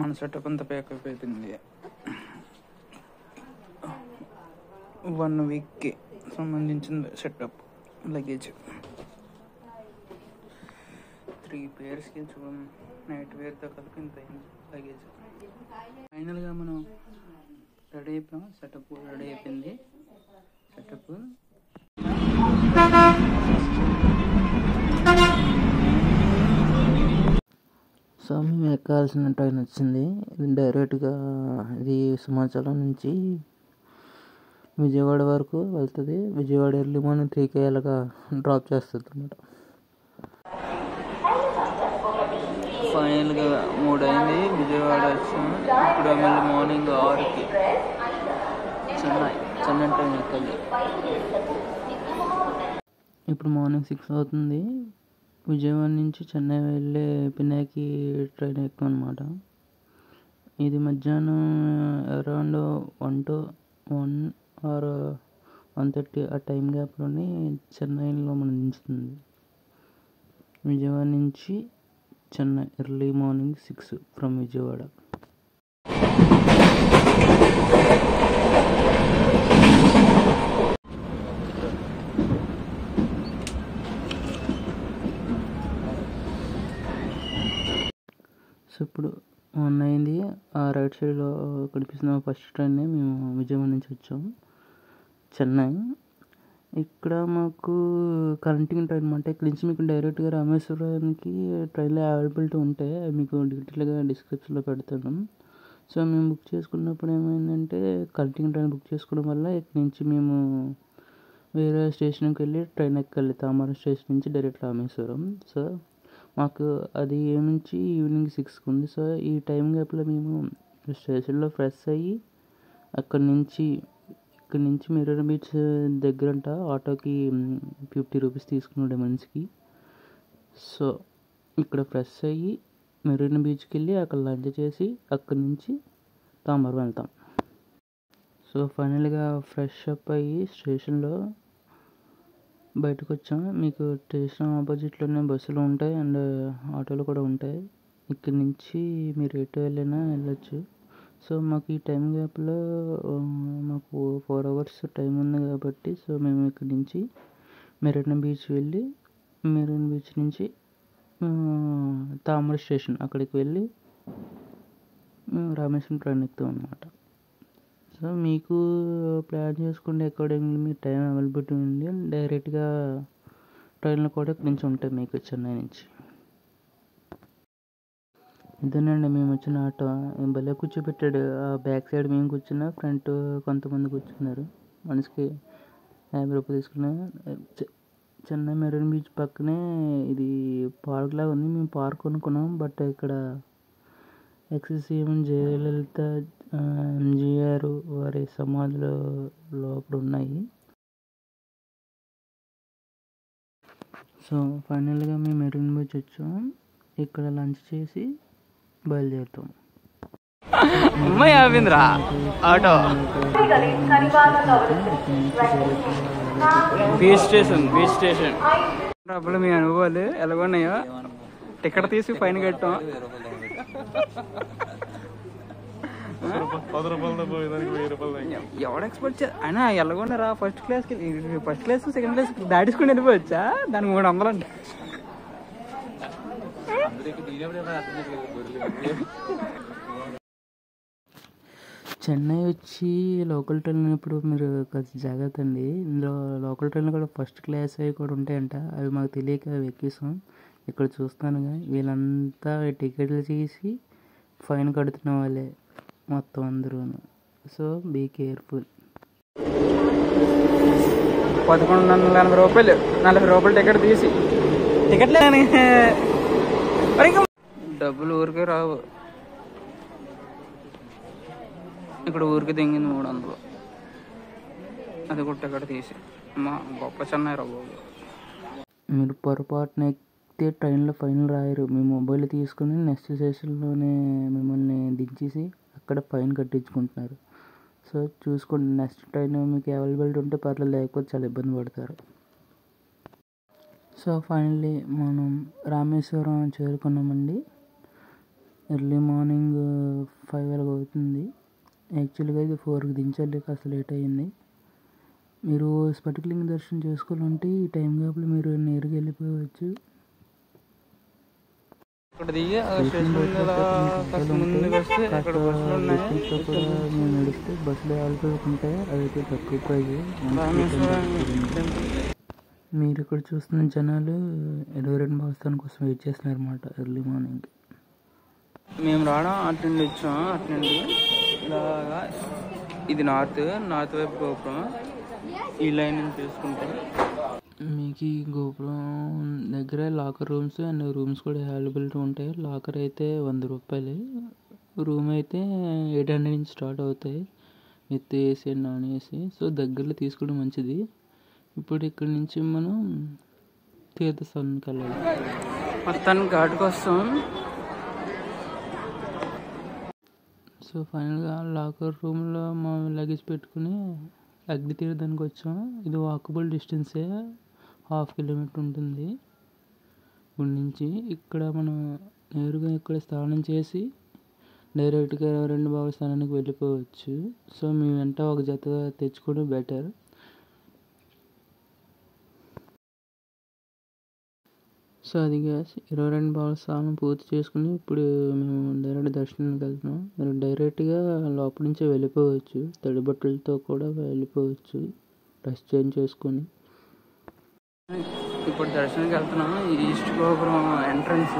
మన సెటప్ అంతా ప్యాకప్ అయిపోయింది. 1 వీక్కి సంబంధించిన సెటప్ లగేజ్ 3 పేర్స్కి చూడండి, నైట్ వేర్తో కలిపి ఇంత అయింది లగేజ్. ఫైనల్గా మనం రెడీ అయిపోయాం, సెటప్ రెడీ అయిపోయింది. సెటప్ సో మేము ఎక్కాల్సిన ట్రైన్ వచ్చింది. ఇది డైరెక్ట్గా ఇది సింహాచలం నుంచి విజయవాడ వరకు వెళ్తుంది. విజయవాడ ఎర్లీ మార్నింగ్ 3 అలాగా డ్రాప్ చేస్తుంది అన్నమాట. ఫైనల్గా 3 అయింది, విజయవాడ వచ్చాము. ఇప్పుడు మళ్ళీ మార్నింగ్ 6కి చెన్నై ట్రైన్ ఎక్కాలి. ఇప్పుడు మార్నింగ్ 6 అవుతుంది. విజయవాడ నుంచి చెన్నై వెళ్ళే పినాకి ట్రైన్ ఎక్కువన్నమాట. ఇది మధ్యాహ్నం అరౌండ్ 1 ఆర్ 1:30 ఆ టైం గ్యాప్లోని చెన్నైలో మనం దించుతుంది. విజయవాడ నుంచి Chennai early morning 6 from Vijayawada. So ఇప్పుడు 1 అయింది. ఆ రైట్ సైడ్లో కనిపిస్తున్న ఫస్ట్ ట్రైన్నే మేము విజయవాడ నుంచి వచ్చాము చెన్నై. ఇక్కడ మాకు కనెక్టింగ్ ట్రైన్ అనమాట. ఇక్కడ నుంచి మీకు డైరెక్ట్గా రామేశ్వరానికి ట్రైన్లో అవైలబిలిటీ ఉంటాయి, మీకు డీటెయిల్గా డిస్క్రిప్షన్లో పెడతాను. సో మేము బుక్ చేసుకున్నప్పుడు ఏమైందంటే కనెక్టింగ్ ట్రైన్ బుక్ చేసుకోవడం వల్ల ఇక్కడ నుంచి మేము వేరే స్టేషన్కి వెళ్ళి ట్రైన్ ఎక్కాలి, తామరం స్టేషన్ నుంచి డైరెక్ట్ రామేశ్వరం. సో మాకు అది నుంచి ఈవినింగ్ 6కి ఉంది. సో ఈ టైం గ్యాప్లో మేము స్టేషన్లో ఫ్రెష్ అయ్యి ఇక్కడ నుంచి మెరీనా బీచ్ దగ్గరంట ఆటోకి 50 రూపీస్ తీసుకున్నాడు మనిషికి. సో ఇక్కడ ఫ్రెష్ అయ్యి మెరీనా బీచ్కి వెళ్ళి అక్కడ లంచ్ చేసి అక్కడి నుంచి తామరం వెళ్తాం. సో ఫైనల్గా ఫ్రెష్ అప్ అయ్యి స్టేషన్లో బయటకు వచ్చాం. మీకు స్టేషన్ ఆపోజిట్లోనే బస్సులు ఉంటాయి అండ్ ఆటోలు కూడా ఉంటాయి. ఇక్కడి నుంచి మీరు ఎటు వెళ్ళినా వెళ్ళొచ్చు. సో మాకు ఈ టైం గ్యాప్లో మాకు 4 అవర్స్ టైం ఉంది కాబట్టి సో మేము ఇక్కడి నుంచి మెరీనా బీచ్ వెళ్ళి మెరీనా బీచ్ నుంచి తామర స్టేషన్ అక్కడికి వెళ్ళి రామేశ్వరం ట్రైన్ ఎక్కుతాం అన్నమాట. సో మీకు ప్లాన్ చేసుకోండి అకార్డింగ్లీ మీ టైం అవైలబిలిటీ ఉంది. డైరెక్ట్గా ట్రైన్లు కూడా ఇక్కడి నుంచి ఉంటాయి మీకు చెన్నై నుంచి. ఇదేనండి మేము వచ్చిన ఆటో. భలే కూర్చోబెట్టాడు. ఆ బ్యాక్ సైడ్ మేము కూర్చున్నా, ఫ్రంట్ కొంతమంది కూర్చున్నారు. మనిషికి 50 రూపాయలు తీసుకున్నా. చెన్నై మెరీనా బీచ్ పక్కనే ఇది పార్క్ లాగా ఉంది. మేము పార్క్ కొనుక్కున్నాం, బట్ ఇక్కడ ఎక్స్-సీఎం జయలలిత, ఎంజీఆర్ వారి సమాధులు లోపల ఉన్నాయి. సో ఫైనల్గా మేము మెరీనా బీచ్ వచ్చాం. ఇక్కడ లంచ్ చేసి బయలుదేరుతాం. అమ్మాయి ఆవింద్రా ఆటో బీచ్ స్టేషన్ డబ్బులు మీ అనుభవాలు ఎలాగున్నాయో. టికెట్ తీసి ఫైన్ కట్టాం. ఎవడు ఎక్స్పెక్ట్ అయినా ఎలాగొన్నారా? ఫస్ట్ క్లాస్ సెకండ్ క్లాస్ దాటిసుకుని వెళ్ళిపోవచ్చా? దానికి 300 అంటే చెన్నై వచ్చి లోకల్ ట్రైన్ అయినప్పుడు మీరు కొంచెం జాగ్రత్త అండి. ఇందులో లోకల్ ట్రైన్లు కూడా ఫస్ట్ క్లాస్ అవి కూడా ఉంటాయంట. అవి మాకు తెలియక అవి ఎక్కిస్తాం. ఇక్కడ చూస్తానుగా వీళ్ళంతా టికెట్లు తీసి ఫైన్ కడుతున్న వాళ్ళే మొత్తం అందరూ. So be careful. 1180 రూపాయలు, 40 రూపాయలు టికెట్ తీసి టికెట్లే డబ్బులు ఊరికే రావు. ఇక్కడ ఊరికి దింగింది 300. అది కూడా టికెట్ తీసి మా గొప్ప చెన్నై రా బాబు. మీరు పొరపాటున ఎక్కితే ట్రైన్లో ఫైన్ రాయరు. మీ మొబైల్ తీసుకుని నెక్స్ట్ స్టేషన్లోనే మిమ్మల్ని దించేసి అక్కడ ఫైన్ కట్టించుకుంటున్నారు. సో చూసుకోండి, నెక్స్ట్ ట్రైన్ మీకు అవైలబిలిటీ ఉంటే పర్లేదు, లేకపోతే చాలా ఇబ్బంది పడతారు. సో ఫైనల్లీ మనం రామేశ్వరం చేరుకున్నామండి. ఎర్లీ మార్నింగ్ 5 వరకు అవుతుంది. యాక్చువల్గా ఇది 4కి దించాలి, కాస్త లేట్ అయ్యింది. మీరు స్ఫటికలింగ దర్శనం చేసుకోవాలంటే ఈ టైం గ్యాప్లో మీరు నేరుగా వెళ్ళిపోవచ్చు. మేము నడిస్తే బస్సులో ఆడుకుంటాయి, అదైతే తక్కువ ప్రైజ్. మీరు ఇక్కడ చూస్తున్న జనాలు 22 భాగస్థానం కోసం వెయిట్ చేస్తున్నారు అన్నమాట ఎర్లీ మార్నింగ్. మేము రావడం అటు నుండి వచ్చాం, అటు నుండి ఇలాగా ఇది నార్త్ వైపు గోపురం. ఈ లైన్ నుంచి చూసుకుంటే మీకు ఈ గోపురం దగ్గర లాకర్ రూమ్స్ అండ్ రూమ్స్ కూడా అవైలబిలిటీ ఉంటాయి. లాకర్ అయితే 100 రూపాయలు, రూమ్ అయితే 800 నుంచి స్టార్ట్ అవుతాయి with AC and non AC. So దగ్గరలో తీసుకోవడం మంచిది. ఇప్పుడు ఇక్కడ నుంచి మనం తీర్థస్థానానికి వెళ్ళాలి. మొత్తానికి ఘాటుకు వస్తాం. సో ఫైనల్గా లాకర్ రూమ్లో మా లగేజ్ పెట్టుకుని అగ్ని తీర్థానికి వచ్చాం. ఇది వాకబుల్ డిస్టెన్సే, 1/2 కిలోమీటర్ ఉంటుంది ఇక్కడి నుంచి. ఇక్కడ మనం నేరుగా ఇక్కడ స్నానం చేసి డైరెక్ట్గా 22 భాగస్థానానికి వెళ్ళిపోవచ్చు. సో మీ వెంట ఒక జత తెచ్చుకోవడం బెటర్. సో అది గ్యాస్ 22 భాగస్థానం పూర్తి చేసుకుని ఇప్పుడు మేము డైరెక్ట్ దర్శనానికి వెళ్తున్నాం. మీరు డైరెక్ట్గా లోపల నుంచే వెళ్ళిపోవచ్చు, తడి బట్టలతో కూడా వెళ్ళిపోవచ్చు డ్రెస్ చేంజ్ చేసుకొని. ఇప్పుడు దర్శనానికి వెళ్తున్నాం. ఈస్ట్ గోపురం ఎంట్రన్స్.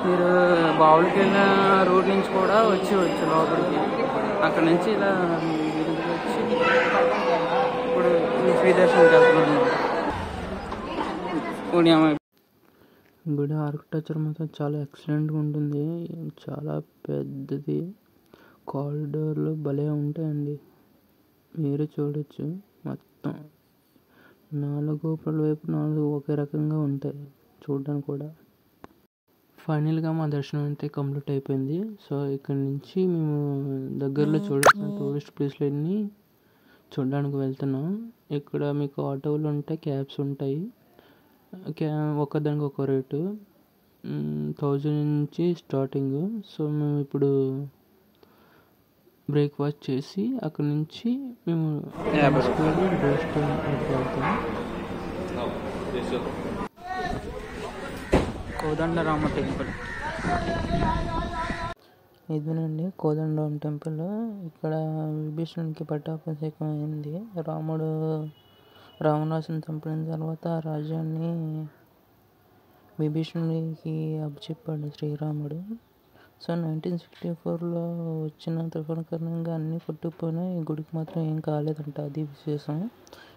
మీరు బావులకి వెళ్ళిన రోడ్ నుంచి కూడా వచ్చి లోపలికి. అక్కడ నుంచి ఇలా వచ్చి ఇప్పుడు శ్రీ దర్శనానికి వెళ్తున్నాం. గుడి ఆర్కిటెక్చర్ మాత్రం చాలా ఎక్సలెంట్గా ఉంటుంది, చాలా పెద్దది. కారిడార్లు భలే ఉంటాయండి, మీరు చూడొచ్చు. మొత్తం 4 గోపురాల వైపు 4 ఒకే రకంగా ఉంటాయి చూడడానికి కూడా. ఫైనల్గా మా దర్శనం అయితే కంప్లీట్ అయిపోయింది. సో ఇక్కడ నుంచి మేము దగ్గరలో చూడాల్సిన టూరిస్ట్ ప్లేస్లన్నీ చూడడానికి వెళ్తున్నాం. ఇక్కడ మీకు ఆటోలు ఉంటాయి, క్యాబ్స్ ఉంటాయి. ఒక్కదానికి ఒక రేటు, 1000 నుంచి స్టార్టింగ్. సో మేము ఇప్పుడు బ్రేక్ఫాస్ట్ చేసి అక్కడ నుంచి మేము కోదండరామ టెంపుల్. ఇదేనండి కోదండరామ టెంపుల్. ఇక్కడ విభీషణునికి పట్టాభిషేకం అయింది. రావణాసుని చంపిన తర్వాత ఆ రాజ్యాన్ని విభీషణుడికి అప్పచెప్పాడు శ్రీరాముడు. సో 1964లో వచ్చిన తుఫాను కారణంగా అన్నీ కొట్టుకుపోయినాయి, ఈ గుడికి మాత్రం ఏం కాలేదంట, అది విశేషం.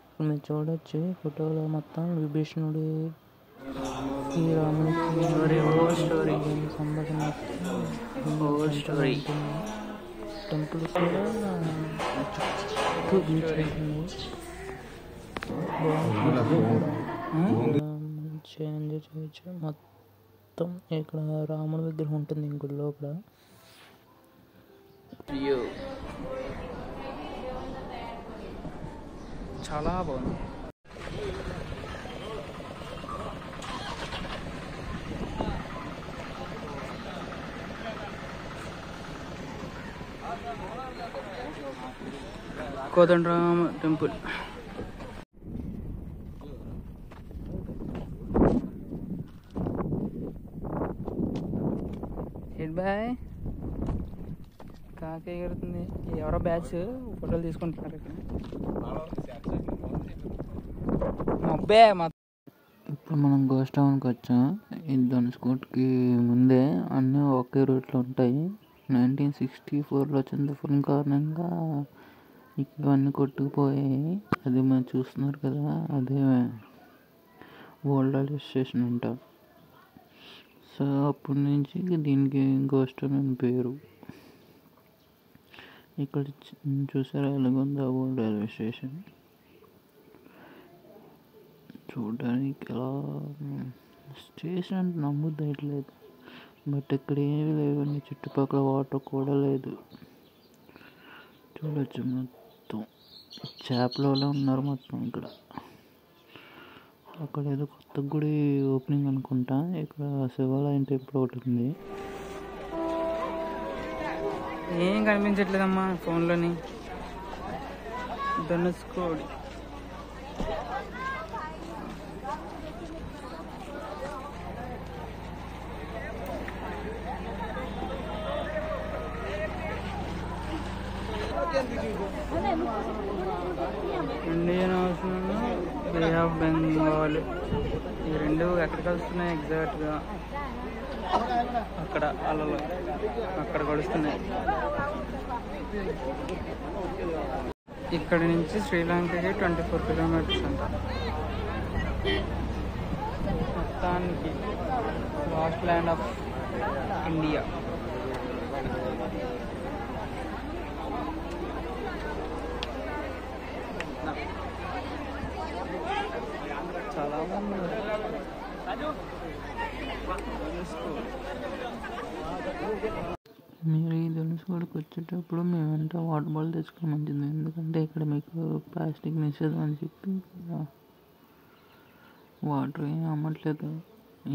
ఇప్పుడు మీరు చూడొచ్చు ఈ ఫోటోలో మొత్తం విభీషణుడి రాముడికి సంబంధం టెంపుల్ కూడా బీచ్ ఉంటుంది. మంచిగా ఎంజాయ్ చేయొచ్చు. మొత్తం ఇక్కడ రాముడి విగ్రహం ఉంటుంది ఇంకొక లోపల. చాలా బాగుంది. కోదండరామ టెంపుల్. బాయ్ కాకి ఎగురుతుంది. ఎవరో బ్యాచ్ ఫోటోలు తీసుకుంటున్నారు ఇక్కడ. ఇప్పుడు మనం గోస్ట్ టౌన్కి వచ్చాం. ఈ ధనుష్కోట్కి ముందే అన్నీ ఒకే రూట్లో ఉంటాయి. 1964లో వచ్చిన తుఫాను కారణంగా ఇవన్నీ కొట్టుకుపోయాయి. అది మనం చూస్తున్నారు కదా, అదే ఓల్డ్ రైల్వే స్టేషన్ అంట. సో అప్పటి నుంచి దీనికి గోస్ట్ టౌన్ అని పేరు. ఇక్కడ చూసారా ఎలాగుందా ఓల్డ్ రైల్వే స్టేషన్. చూడడానికి ఎలా స్టేషన్ అంటే నమ్మొద్దు, బట్ ఇక్కడ ఏమీ లేవండి, చుట్టుపక్కల వాటర్ కూడా లేదు. చూడొచ్చు మొత్తం చేపలు ఉన్నారు మొత్తం ఇక్కడ. అక్కడ ఏదో కొత్త గుడి ఓపెనింగ్ అనుకుంటా. ఇక్కడ శివాలయం టెంపుల్ ఒకటి ఉంది. ఏం కనిపించట్లేదమ్మా ఫోన్లోని. Dhanushkodi Indian Ocean, Bay of Bengal, ఈ రెండు ఎక్కడ కలుస్తున్నాయి ఎగ్జాక్ట్గా? అక్కడ అలలు అక్కడ కలుస్తున్నాయి. ఇక్కడ నుంచి శ్రీలంకకి 24 కిలోమీటర్స్ అంట. మొత్తానికి లాస్ట్ ల్యాండ్ ఆఫ్ ఇండియా. చాలా మంది మీరు ఈ ధనుష్కోడికి వచ్చేటప్పుడు మేము వెంట వాటర్ బాటిల్ తెచ్చుకోవడం మంచిది. ఎందుకంటే ఇక్కడ మీకు ప్లాస్టిక్ నిషేధం అని చెప్పి వాటర్ ఏం అమ్మట్లేదు.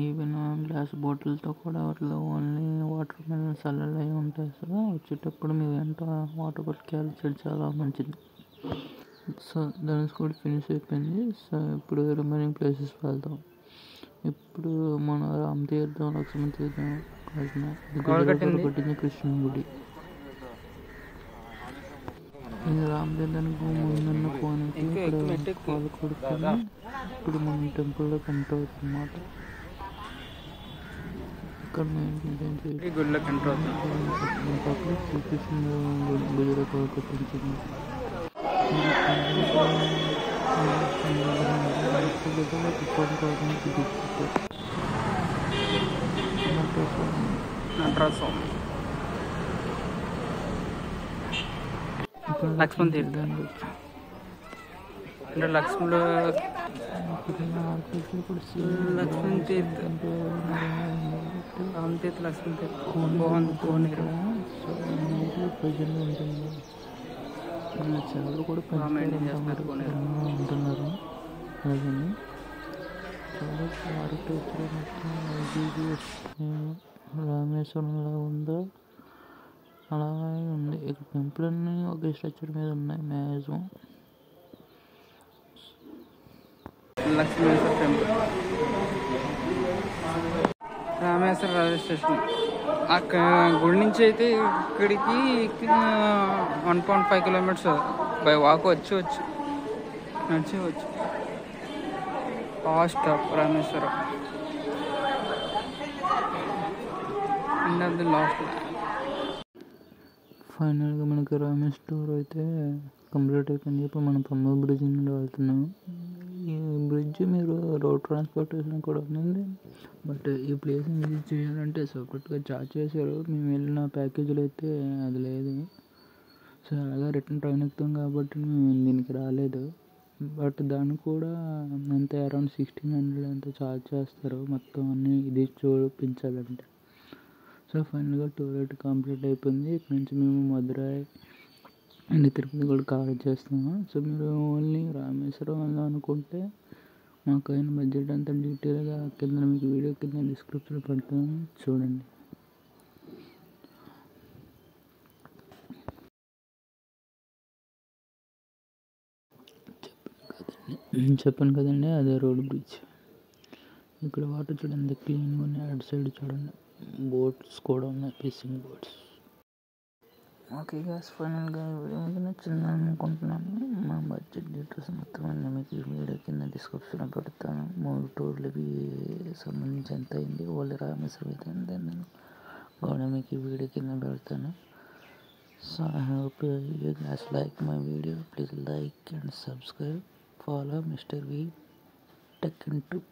ఈవెన్ గ్లాస్ బాటిల్తో కూడా వాటిలో ఓన్లీ వాటర్ మిలన్ సల్లలు అవి ఉంటాయి. సో వచ్చేటప్పుడు మీ వెంట వాటర్ బాటిల్ క్యారీ చేయడం చాలా మంచిది. సో ధనుష్కోడి ఫినిష్ అయిపోయింది. సో ఇప్పుడు రిమైనింగ్ ప్లేసెస్ వెళ్తాం. ఇప్పుడు మన రామ్ తీర్థం, లక్ష్మణ తీర్థం, కట్టింది కృష్ణ గుడి. ఇది రామ్ తీర్థానికి ముందున్న కోనకి ఇక్కడ పాలు కొడుతుంది. ఇప్పుడు మనం టెంపుల్లోకి ఎంటర్ అవుతుంది అన్నమాట. ఇక్కడ మేము గుడిలోకి ఎంటర్ అవుతుంది. శ్రీకృష్ణ గుడిలో కట్టించింది. లక్ష్మణ తీర్థం అంటే లక్ష్మణ తీర్థం, రామ్ తీర్థ, లక్ష్మణ తీర్థం బాగుంది. కోనేరు ప్రజలు ఉంటుంది. ఇలా చాలా కూడా పెంచుకుంటున్నారు ఉంటున్నారు. అలాగే చాలా క్లారిటీ రామేశ్వరం ఎలా ఉందో అలాగే ఉంది. ఇక్కడ టెంపుల్ అన్నీ ఒకే స్ట్రక్చర్ మీద ఉన్నాయి maximum. Lakshmishwara temple, Rameswaram railway station. అక్కడ గుడి నుంచి అయితే ఇక్కడికి 1.5 కిలోమీటర్స్ బై వాక్ వచ్చి నడిచేవచ్చు. First stop Rameswaram. And of the last. ఫైనల్గా మనకి రామేశ్వరం టూర్ అయితే కంప్లీట్ అయిపోయింది. ఇప్పుడు మనం పమ్మూరు బ్రిడ్జ్ నుండి వెళ్తున్నాం. ఈ బ్రిడ్జ్ మీరు రోడ్ ట్రాన్స్పోర్టేషన్ కూడా ఉంది. బట్ ఈ ప్లేస్ని విజిట్ చేయాలంటే సపరేట్గా ఛార్జ్ చేశారు. మేము వెళ్ళిన ప్యాకేజీలో అయితే అది లేదు. సో అలాగే రిటర్న్ ట్రైన్ ఎక్కుతాం కాబట్టి మేము దీనికి రాలేదు. బట్ దానికి కూడా అంతే అరౌండ్ 1600 అంతా ఛార్జ్ చేస్తారు మొత్తం అన్నీ ఇది చూపించాలంటే. సో ఫైనల్గా టూర్ అయితే కంప్లీట్ అయిపోయింది. ఇక్కడ నుంచి మేము మధురై అండ్ తిరుపతి కూడా కవర్ చేస్తున్నాము. సో మీరు ఓన్లీ రామేశ్వరం వెళ్దాం అనుకుంటే మాకు అయిన బడ్జెట్ అంతా డీటెయిల్గా కింద మీకు వీడియో కింద డిస్క్రిప్షన్లో పెడతాను, చూడండి. చెప్పాను కదండి, అదే రోడ్ బ్రిడ్జ్. ఇక్కడ వాటర్ చూడండి క్లీన్గా ఉన్నాయి. అటు సైడ్ చూడండి బోట్స్ కూడా ఉన్నాయి, ఫిషింగ్ బోట్స్. ఓకే గ్యాస్, ఫైనల్గా వీడియో మీకు నచ్చిందని అనుకుంటున్నాను. మా బడ్జెట్ డీటెయిల్స్ మొత్తం అన్నీ మీకు ఈ వీడియో కింద డిస్క్రిప్షన్లో పెడతాను. 3 టూర్లకి సంబంధించి ఎంత అయింది, ఓన్లీ రామేశ్వరం అయితే ఎంత నేను కూడా మీకు ఈ వీడియో కింద పెడతాను. So I hope you guys like my video. Please like and subscribe. Follow Mr. V Tech and Trip.